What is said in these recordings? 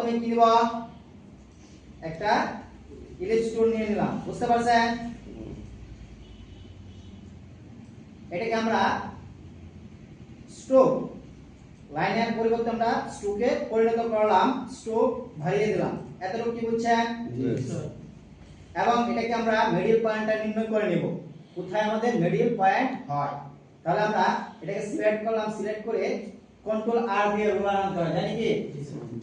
প্রথমে কি নিব একটা ইলিপস টুল নিয়ে নিলাম বুঝতে পারছেন এটাকে আমরা স্ট্রোক লাইনের পরিবর্তে আমরা স্ট্রোকে পরিণত করলাম স্ট্রোক বাড়িয়ে দিলাম এতটুকু কি বুঝছেন এবং এটাকে আমরা মিডল পয়েন্টটা নির্ণয় করে নেব কোথায় আমাদের মিডল পয়েন্ট হয় তাহলে আমরা এটাকে সিলেক্ট করলাম সিলেক্ট করে কন্ট্রোল আর দিয়ে রোলার আনতে হয় জানি কি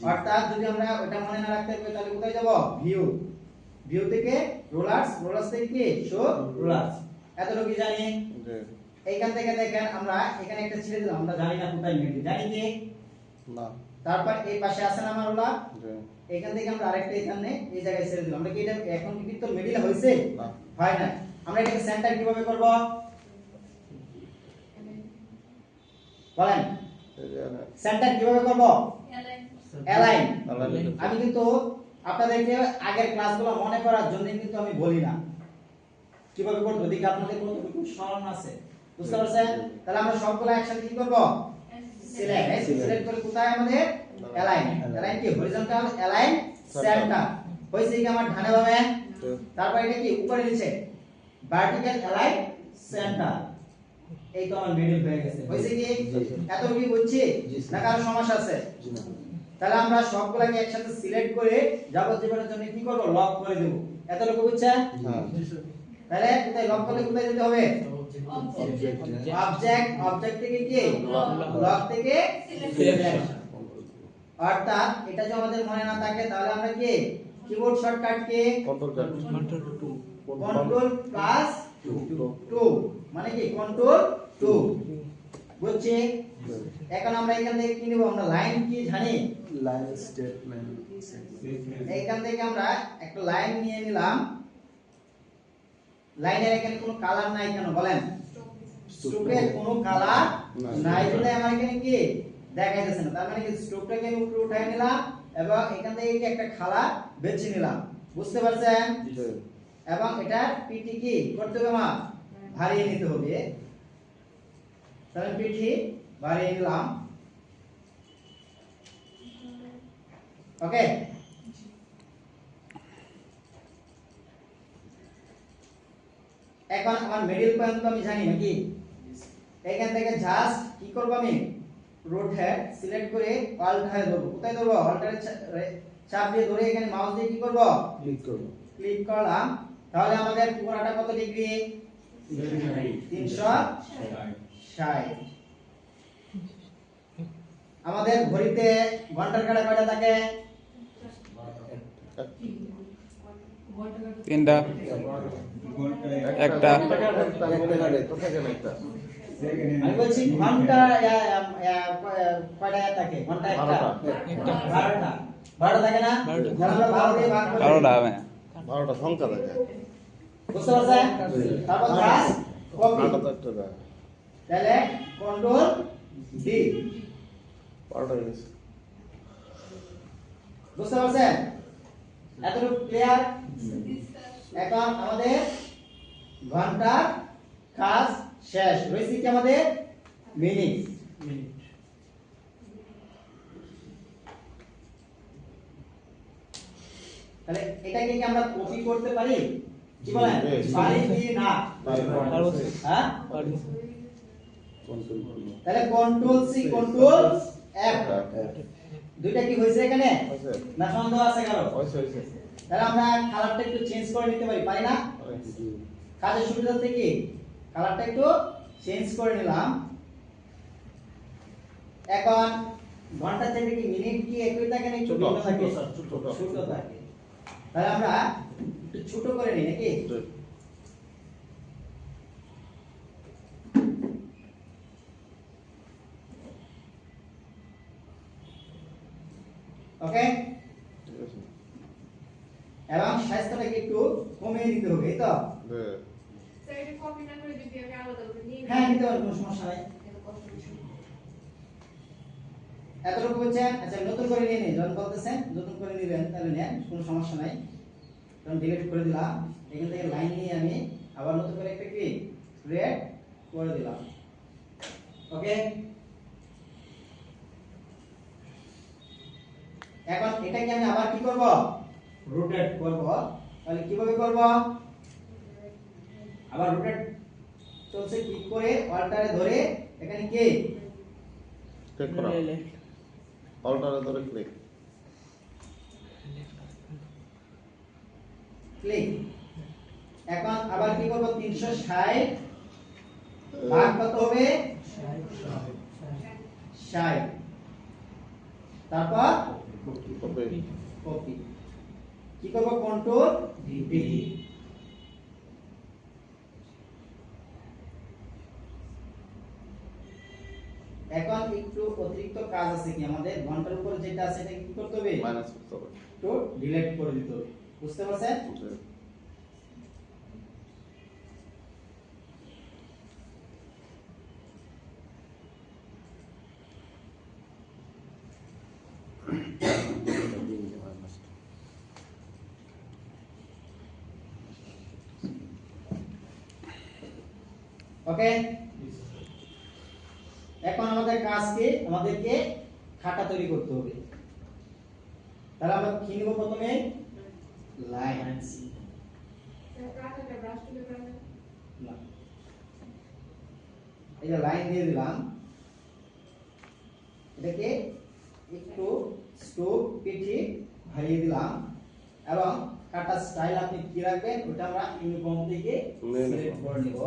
অর্থাৎ যদি আমরা ওটা মনে না রাখতে পারি তাহলে কোথায় যাব ভিউ ভিউ থেকে রোলারস রোলারস থেকে কি শো রোলারস এতটুকু কি জানি এইখান থেকে দেখেন আমরা এখানে একটা ছেড়ে দিলাম আমরা জানি না কোথায় মিডল জানি কি না তারপর এই পাশে আছে না আমার রোলার এখান থেকে আমরা আরেকটা এখানে এই জায়গায় ছেড়ে দিলাম আমরা কি এটা এখন কি তো মিডল হইছে না হয় না আমরা এটাকে সেন্টার কিভাবে করব বলেন সেন্টার কিভাবে করব অ্যালাইন আমি কিন্তু আপনাদেরকে আগের ক্লাসগুলো মনে করার জন্য কিন্তু আমি বলি না কিভাবে করব দেখি আপনাদের কতটুকু স্মরণ আছে বুঝতে পারছেন তাহলে আমরা সবগুলো একসাথে কি করব সিলেক্ট করে কোথায় আমাদের অ্যালাইন অ্যালাইন কি হরিজন্টাল অ্যালাইন সেন্টার হইছে কি আমার ডানে বামে তারপর এটা কি উপরে নিচে ভার্টিক্যাল অ্যালাইন সেন্টার এই তো আমার মিডল হয়ে গেছে হইছে কি এত কি বুঝছি না কারো সমস্যা আছে তাহলে আমরা সবগুলোকে একসাথে সিলেক্ট করে যাবতীয়টার জন্য কি করব লক করে দেব এতটুকু বুঝছেন হ্যাঁ তাহলে কোথায় লক করলে কোথায় যেতে হবে অবজেক্ট থেকে কি লক থেকে সিলেক্ট অর্থাৎ এটা যদি আমাদের মনে না থাকে তাহলে আমরা কি কিবোর্ড শর্টকাট কে কন্ট্রোল প্লাস 2 মানে কি কন্ট্রোল 2 বুঝছি এখন আমরা এখান থেকে কি নিব আমরা লাইন কি জানি লাইন স্টেটমেন্ট এইখান থেকে আমরা একটা লাইন নিয়ে নিলাম লাইনের এখানে কোনো কালার নাই কেন বলেন স্ট্রোকে কোনো কালার নাই বলে আমার এখানে কি দেখাইতেছে না তার মানে কি স্ট্রোকটাকে আমি উপরে উঠাই নিলাম এবং এখান থেকে কি একটা কালার বেছে নিলাম বুঝতে পারছেন এবং এটা পিটি কি করতে হবে মা ভারিয়ে নিতে হবে তাহলে পিটি বাড়িয়ে নিলাম ওকে এখন আমার মিডল পয়েন্ট তো আমি জানি নাকি এখান থেকে জাস্ট কি করব আমি রোটেট সিলেক্ট করে অল্টারে ধরব কোথায় ধরব অল্টারে চাপ দিয়ে ধরে এখানে মাউস দিয়ে কি করব ক্লিক করলাম তাহলে আমাদের কোণাটা কত ডিগ্রি 360 আমাদের ঘড়িতে ঘন্টার কাঁটা কয়টা থাকে তিনটা একটা আমি বলছি ঘন্টা কয়টা থাকে ঘন্টা একটা 12টা থাকে না আমরা 12 দিয়ে ভাগ করি 12টা হবে 12টা সংখ্যা থাকে বুঝতে পারছেন তারপর জাস্ট কপি তাহলে কন্ট্রোল ডি 12টা গেছে বুঝতে পারছেন এতটুকু ক্লিয়ার এখন আমাদের ঘন্টার কাজ শেষ হয়েছে কি আমাদের মিনিট তাহলে এটাকে কি আমরা কপি করতে পারি কি বলেন পারি কি না হ্যাঁ তাহলে কন্ট্রোল সি কন্ট্রোল এফ দুইটা কি হয়েছে এখানে না সন্দেহ আছে কারো তাহলে আমরা কালারটা একটু চেঞ্জ করে নিতে পারি না কাজের সুবিধাতে কি কালারটা একটু চেঞ্জ করে নিলাম এখন ঘন্টা থেকে কি মিনিট কি একই থাকে না একটু ভিন্ন থাকে ছোট থাকে তাহলে আমরা একটু ছোট করে নিই নাকি ওকে এবং সাইজটাকে একটু কমিয়ে দিতে হবে এই তো স্যার এটা কপি না করে যদি আমি আলাদা করে নিয়ে হ্যাঁ নিতে পারবো কোনো সমস্যা নাই এতটুকু বুঝছেন আচ্ছা নতুন করে নিয়ে নিন যখন বলতেছেন নতুন করে নিবেন তাহলে নেন কোনো সমস্যা নাই তখন ডিলিট করে দিলাম এখান থেকে লাইন নিয়ে আমি আবার নতুন করে একটা কি ক্রিয়েট করে দিলাম ওকে এখন এটাকে আমি আবার কি করব রোটেট করব তাহলে কিভাবে করব আবার রোটেট চলছে ক্লিক করে অল্টারে ধরে এখানে কি ক্লিক করো অল্টারে ধরে ক্লিক ক্লিক এখন আবার কি করব 360 ভাগ কত হবে 60 তারপর কপি কপি কি করব কন্ট্রোল ভি এখন একটু অতিরিক্ত কাজ আছে কি আমাদের ঘন্টার উপর যেটা আছে এটা কি করতে হবে মাইনাস করতে হবে তো ডিলিট করে দিতে হবে বুঝতে পারছেন জি। ওকে এখন আমাদের কাজ কি আমাদেরকে খাতা তৈরি করতে হবে তাহলে আমরা কি নিব প্রথমে লাইন কাটাটা ব্রাশ তুলে ব্রাশ এই যে লাইন দিয়ে দিলাম এটাকে একটু স্টোভ পিঠি ভারিয়ে দিলাম এবং কাটা স্টাইল আপনি কি রাখবেন ওটা আমরা ইউনিফর্ম থেকে নিয়ে নেব। সিলেক্ট করে নিব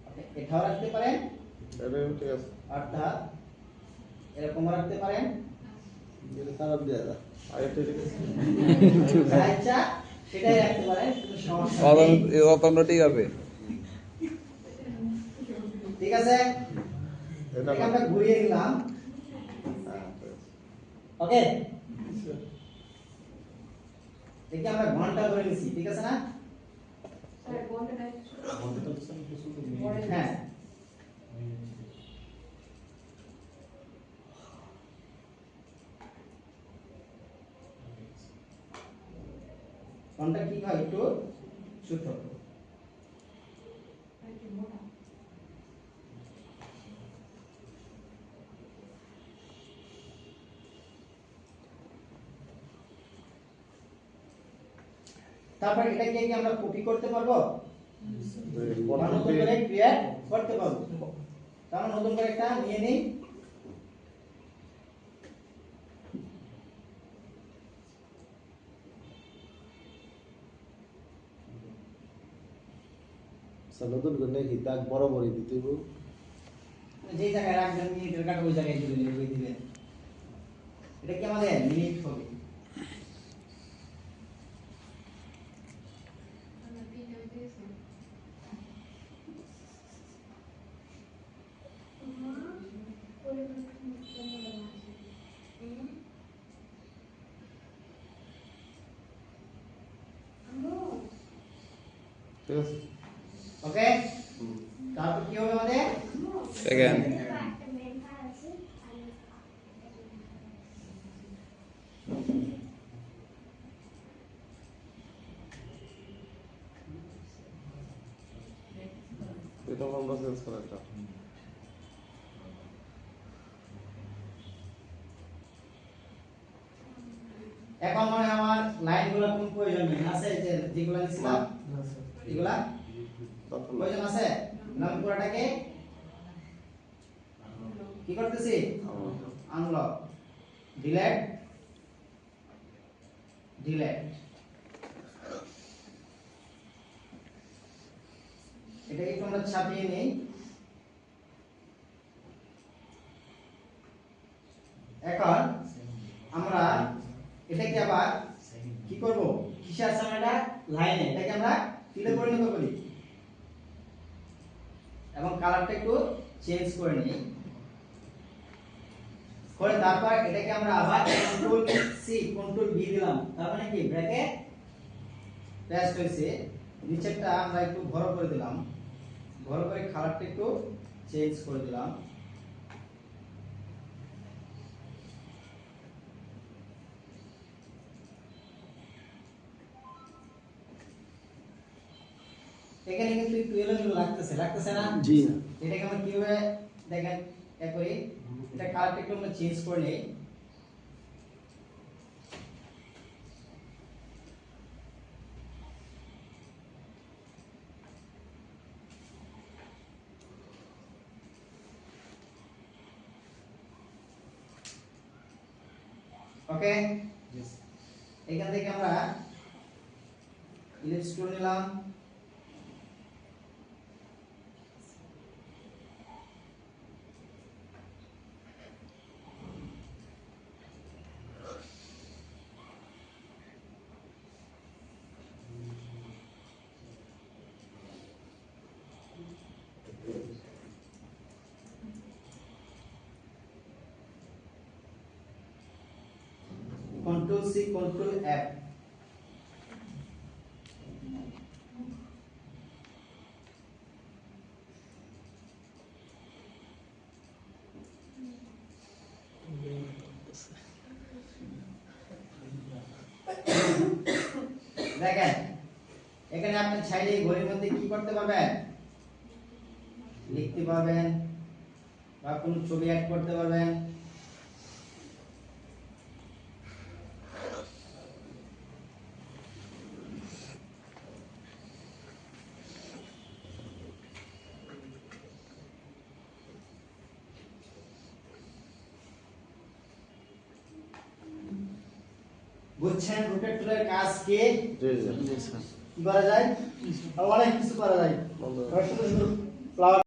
আপনি এটাও রাখতে পারেন এটা ঠিক আছে অর্থাৎ এরকম রাখতে পারেন এটা খারাপ দিয়ে দাও আগে ঠিক আছে যা ইচ্ছা সেটাই রাখতে পারেন কোনো সমস্যা নেই অতটা ঠিক আছে ঠিক আছে এটা এটাকে আমরা ঘুরিয়ে দিলাম হ্যাঁ ঠিক আছে ওকে দেখি আমরা ঘন্টা ধরে নিছি ঠিক আছে না স্যার বলতে নাই হ্যাঁ ঘন্টা কি হয় একটু ছোট তারপর এটাকে কি আমরা কপি করতে পারবো বা নতুন করে ক্রিয়েট করতে পারবো তাহলে নতুন করে একটা নিয়ে নেই নতুন করে কি দাগ বরাবরই দিতে হবে যে জায়গায় রাখবেন মিনিটের কাটা ওই জায়গায় দিয়ে দিবেন এটা কি আমাদের মিনিট হবে আমরা ভিডিও দিয়েছি ঠিক আছে ওকে তারপর কি হবে আমাদের সেকেন্ড এটা আমরা চেঞ্জ করে একটা এখন মনে হয় আমার লাইনগুলো কোন প্রয়োজন নেই আছে যে যেগুলো নিছিলাম এগুলা তখন প্রয়োজন আছে নাম পুরাটাকে কি করতেছি আনলক ডিলিট ডিলিট এটাকে একটু আমরা ছাপিয়ে নেই এখন আমরা এটাকে আবার কি করব কিসে আছে আমরা লাইনে এটাকে আমরা তীরে পরিণত করি এবং কালারটা একটু চেঞ্জ করে নিই করে তারপর এটাকে আমরা আবার কন্ট্রোল সি কন্ট্রোল ভি দিলাম তার মানে কি ব্র্যাকেট পেস্ট হয়েছে নিচেরটা আমরা একটু বড় করে দিলাম বড় করে কালারটা একটু চেঞ্জ করে দিলাম এখানে কিন্তু একটু এলোমেলো লাগতেছে না জি না এটাকে আমরা কিভাবে দেখেন করি এটা কালারটা একটু আমরা চেঞ্জ করে নেই ওকে এখান থেকে আমরা ইলিপস টুল নিলাম, কন্ট্রোল সি কন্ট্রোল এফ, দেখেন এখানে আপনি চাইলে এই ঘড়ির মধ্যে কি করতে পারবেন, লিখতে পারবেন বা কোনো ছবি অ্যাড করতে পারবেন। বুঝছেন রোটেট টুলের কাজ কি? জি জি কি করা যায়? অনেক কিছু করা যায়। বন্ধ। শুধু শুধু flower